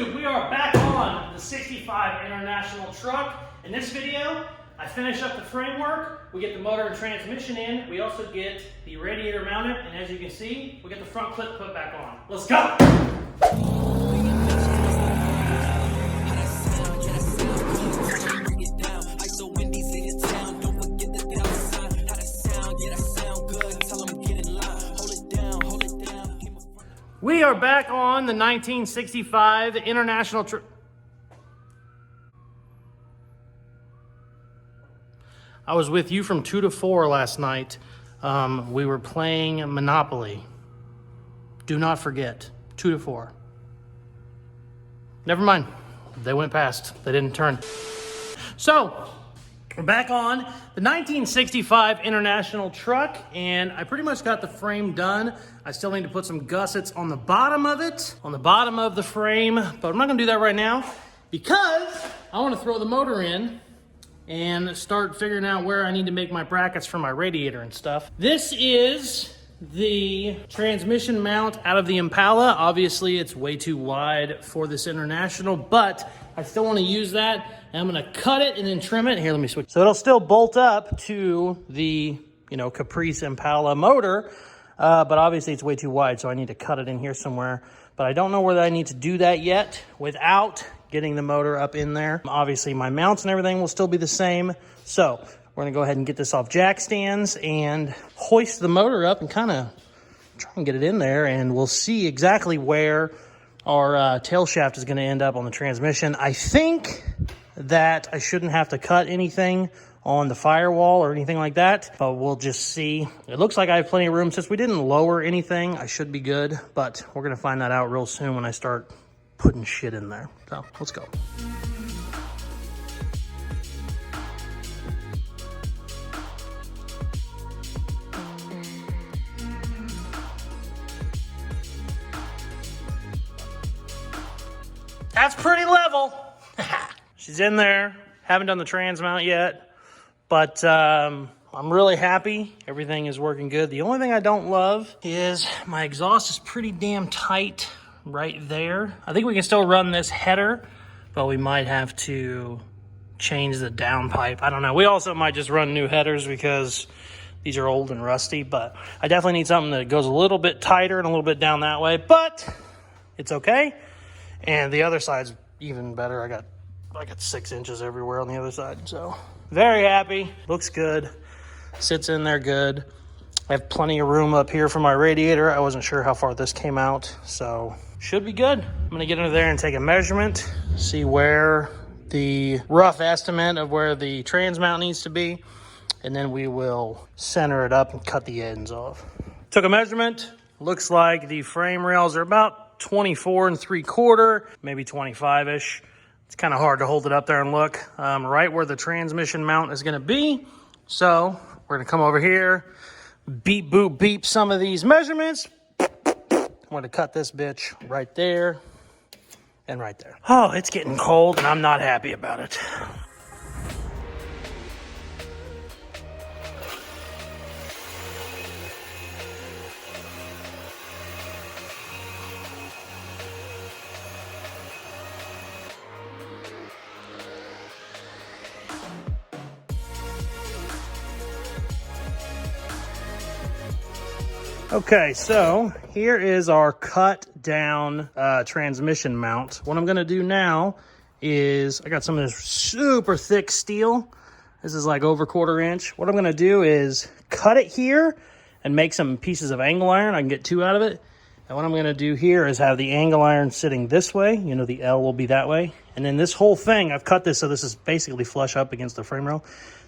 YouTube, we are back on the 65 International truck. In this video, I finish up the framework, we get the motor and transmission in, we also get the radiator mounted, and as you can see, we get the front clip put back on. Let's go! We are back on the 1965 International truck. I was with you from 2 to 4 last night. We were playing Monopoly. Do not forget, 2 to 4. Never mind, they went past. They didn't turn. So, we're back on the 1965 International truck, and I pretty much got the frame done. I still need to put some gussets on the bottom of it, on the bottom of the frame, but I'm not gonna do that right now because I wanna throw the motor in and start figuring out where I need to make my brackets for my radiator and stuff. This is the transmission mount out of the Impala. Obviously, it's way too wide for this International, but I still want to use that. And I'm going to cut it and then trim it. Here, let me switch. So it'll still bolt up to the, Caprice Impala motor, but obviously it's way too wide, so I need to cut it in here somewhere. But I don't know whether I need to do that yet without getting the motor up in there. Obviously, my mounts and everything will still be the same. So we're gonna go ahead and get this off jack stands and hoist the motor up and kind of try and get it in there, and we'll see exactly where our tail shaft is gonna end up on the transmission. I think that I shouldn't have to cut anything on the firewall or anything like that, but we'll just see. It looks like I have plenty of room. Since we didn't lower anything, I should be good, but we're gonna find that out real soon when I start putting shit in there. So let's go. That's pretty level. She's in there. Haven't done the trans mount yet, but I'm really happy. Everything is working good. The only thing I don't love is my exhaust is pretty damn tight right there. I think we can still run this header, but we might have to change the downpipe. I don't know. We also might just run new headers because these are old and rusty, but I definitely need something that goes a little bit tighter and a little bit down that way, but it's okay. And the other side's even better. I got 6 inches everywhere on the other side, so very happy. Looks good. Sits in there good. I have plenty of room up here for my radiator. I wasn't sure how far this came out, so should be good. I'm gonna get under there and take a measurement, see where the rough estimate of where the trans mount needs to be, and then we will center it up and cut the ends off. Took a measurement. Looks like the frame rails are about 24 3/4, maybe 25-ish. It's kind of hard to hold it up there and look right where the transmission mount is going to be. So we're going to come over here, beep, boop, beep some of these measurements. I'm going to cut this bitch right there and right there. Oh, it's getting cold and I'm not happy about it. Okay, so here is our cut down transmission mount. What I'm gonna do now is, I got some of this super thick steel. This is like over 1/4 inch. What I'm gonna do is cut it here and make some pieces of angle iron. I can get 2 out of it. And what I'm gonna do here is have the angle iron sitting this way. The L will be that way. And then this whole thing, I've cut this so this is basically flush up against the frame rail.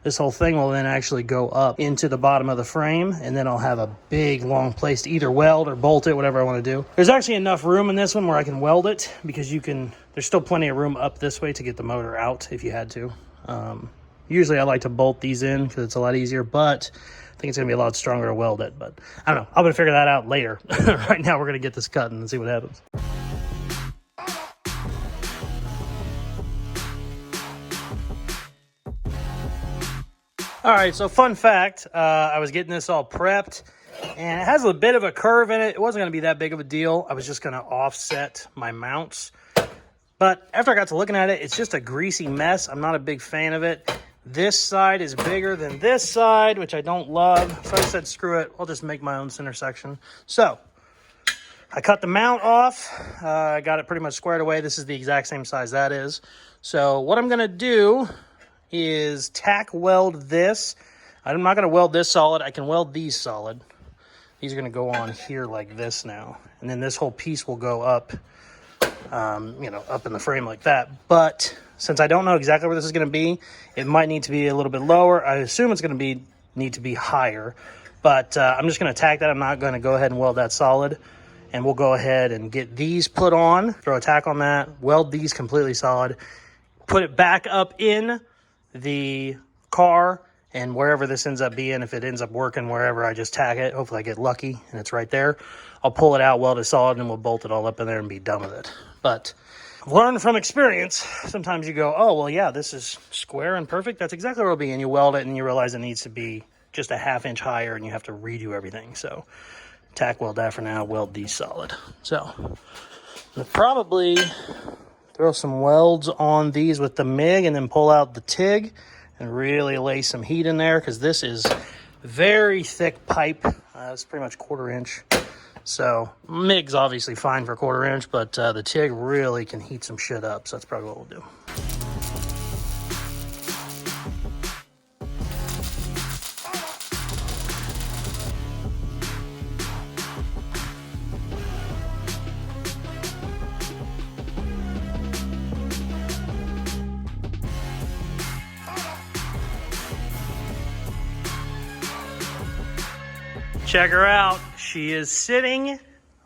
This whole thing will then actually go up into the bottom of the frame, and then I'll have a big long place to either weld or bolt it, whatever I want to do. There's actually enough room in this one where I can weld it, because there's still plenty of room up this way to get the motor out if you had to. Usually I like to bolt these in because it's a lot easier, but I think it's going to be a lot stronger to weld it. But I don't know. I'm going to figure that out later. Right now we're going to get this cut and see what happens. All right, so fun fact, I was getting this all prepped, and it has a bit of a curve in it. It wasn't going to be that big of a deal. I was just going to offset my mounts. But after I got to looking at it, it's just a greasy mess. I'm not a big fan of it. This side is bigger than this side, which I don't love. So I said, screw it. I'll just make my own center section. So I cut the mount off. I got it pretty much squared away. This is the exact same size that is. So what I'm going to do is tack weld this. I'm not going to weld this solid. I can weld these solid. These are going to go on here like this now. And then this whole piece will go up, up in the frame like that. But since I don't know exactly where this is going to be, it might need to be a little bit lower. I assume it's going to need to be higher. But I'm just going to tack that. I'm not going to go ahead and weld that solid. And we'll go ahead and get these put on, throw a tack on that, weld these completely solid, put it back up in the car, and wherever this ends up being, if it ends up working wherever, I just tack it. Hopefully I get lucky and it's right there. I'll pull it out, weld it solid, and we'll bolt it all up in there and be done with it. But I've learned from experience, sometimes you go, oh, well, yeah, this is square and perfect. That's exactly where it'll be. And you weld it and you realize it needs to be just a ½ inch higher and you have to redo everything. So tack weld that for now, weld these solid. So I'll probably throw some welds on these with the MIG and then pull out the TIG and really lay some heat in there, because this is very thick pipe. It's pretty much 1/4 inch. So MIG's obviously fine for 1/4 inch, but the TIG really can heat some shit up. So that's probably what we'll do. Check her out. She is sitting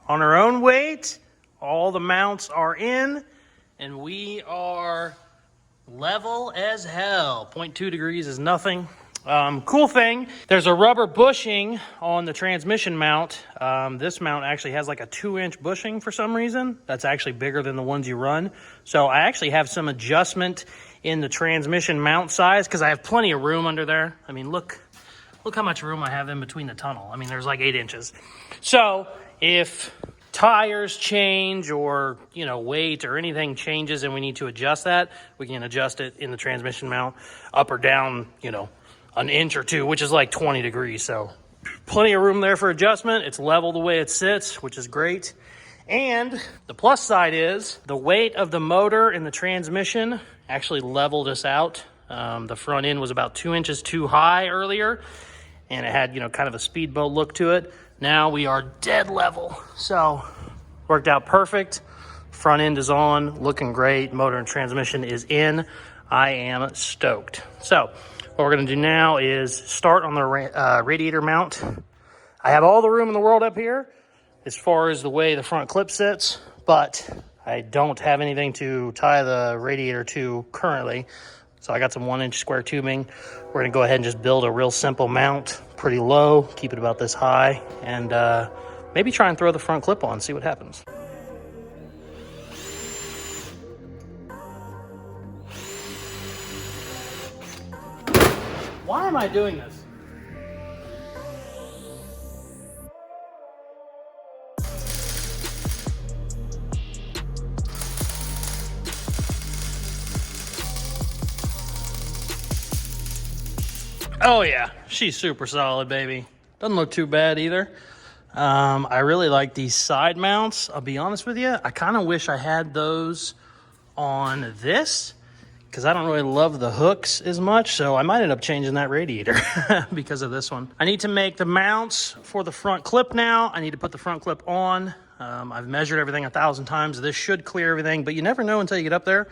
on her own weight. All the mounts are in, and we are level as hell. 0.2 degrees is nothing. Cool thing, there's a rubber bushing on the transmission mount. This mount actually has like a 2-inch bushing for some reason. That's actually bigger than the ones you run. So I actually have some adjustment in the transmission mount size, because I have plenty of room under there. I mean, look how much room I have in between the tunnel. I mean, there's like 8 inches. So if tires change or, weight or anything changes and we need to adjust that, we can adjust it in the transmission mount up or down, an inch or two, which is like 20 degrees. So plenty of room there for adjustment. It's level the way it sits, which is great. And the plus side is the weight of the motor and the transmission actually leveled us out. The front end was about 2 inches too high earlier, and it had, kind of a speedboat look to it. Now we are dead level. So worked out perfect. Front end is on, looking great. Motor and transmission is in. I am stoked. So what we're gonna do now is start on the radiator mount. I have all the room in the world up here as far as the way the front clip sits, but I don't have anything to tie the radiator to currently. So I got some 1-inch square tubing. We're gonna go ahead and just build a real simple mount, pretty low, keep it about this high, and maybe try and throw the front clip on, see what happens. Why am I doing this? Oh yeah, she's super solid, baby. Doesn't look too bad either. I really like these side mounts. I'll be honest with you, I kind of wish I had those on this, because I don't really love the hooks as much, so I might end up changing that radiator because of this one. I need to make the mounts for the front clip now. I need to put the front clip on. I've measured everything 1,000 times. This should clear everything, but you never know until you get up there.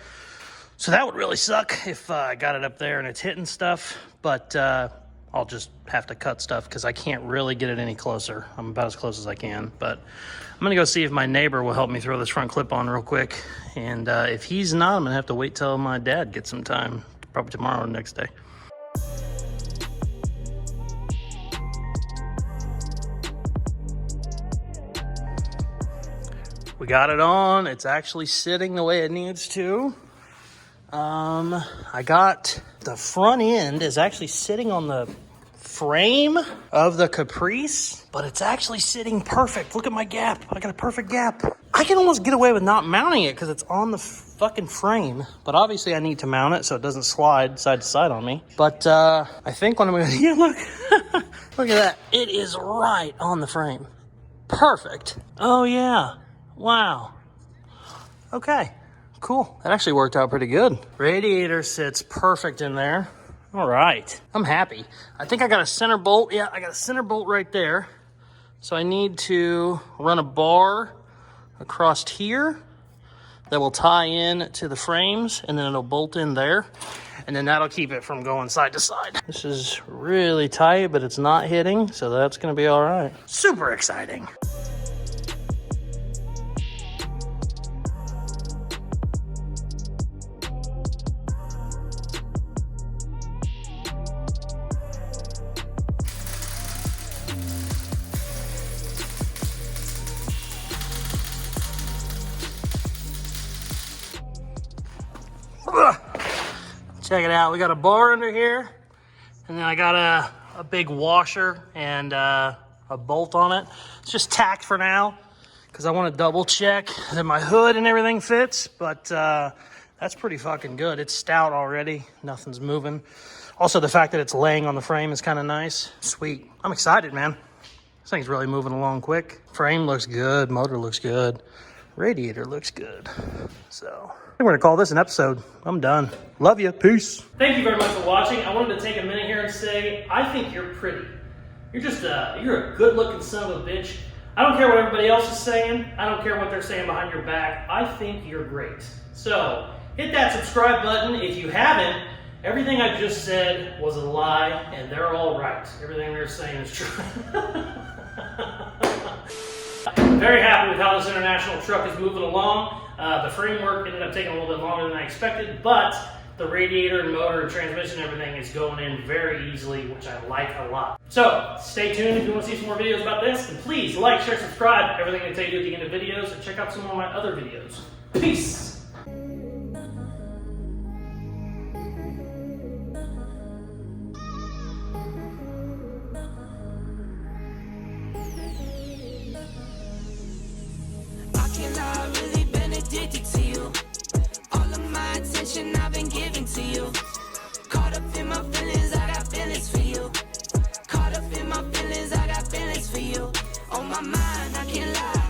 So that would really suck if I got it up there and it's hitting stuff, but I'll just have to cut stuff because I can't really get it any closer. I'm about as close as I can, but I'm gonna go see if my neighbor will help me throw this front clip on real quick. And if he's not, I'm gonna have to wait till my dad gets some time, probably tomorrow or next day. We got it on. It's actually sitting the way it needs to. I got the front end is actually sitting on the frame of the Caprice, but it's actually sitting perfect. Look at my gap. I got a perfect gap. I can almost get away with not mounting it because it's on the fucking frame, but obviously I need to mount it so it doesn't slide side to side on me. But I think when I'm gonna, yeah, look, look at that. It is right on the frame. Perfect. Oh yeah, wow. Okay, cool. That actually worked out pretty good. Radiator sits perfect in there. All right, I'm happy. I think I got a center bolt. Yeah, I got a center bolt right there. So I need to run a bar across here that will tie in to the frames, and then it'll bolt in there, and then that'll keep it from going side to side. This is really tight, but it's not hitting, so that's gonna be all right. Super exciting. Check it out, we got a bar under here, and then I got a big washer and a bolt on it. It's just tacked for now, because I want to double check that my hood and everything fits, but that's pretty fucking good. It's stout already, nothing's moving. Also, the fact that it's laying on the frame is kind of nice. Sweet, I'm excited, man. This thing's really moving along quick. Frame looks good, motor looks good, radiator looks good, so I think we're gonna call this an episode. I'm done. Love you. Peace. Thank you very much for watching. I wanted to take a minute here and say, I think you're pretty. You're just you're a good looking son of a bitch. I don't care what everybody else is saying. I don't care what they're saying behind your back. I think you're great. So hit that subscribe button if you haven't. Everything I just said was a lie, and they're all right. Everything they're saying is true. Very happy with how this international truck is moving along. The framework ended up taking a little bit longer than I expected, but the radiator and motor and transmission and everything is going in very easily, which I like a lot. So stay tuned if you want to see some more videos about this, and please like, share, subscribe, everything I tell you at the end of videos, and check out some of my other videos. Peace! I've really been addicted to you. All of my attention I've been giving to you. Caught up in my feelings, I got feelings for you. Caught up in my feelings, I got feelings for you. On my mind, I can't lie.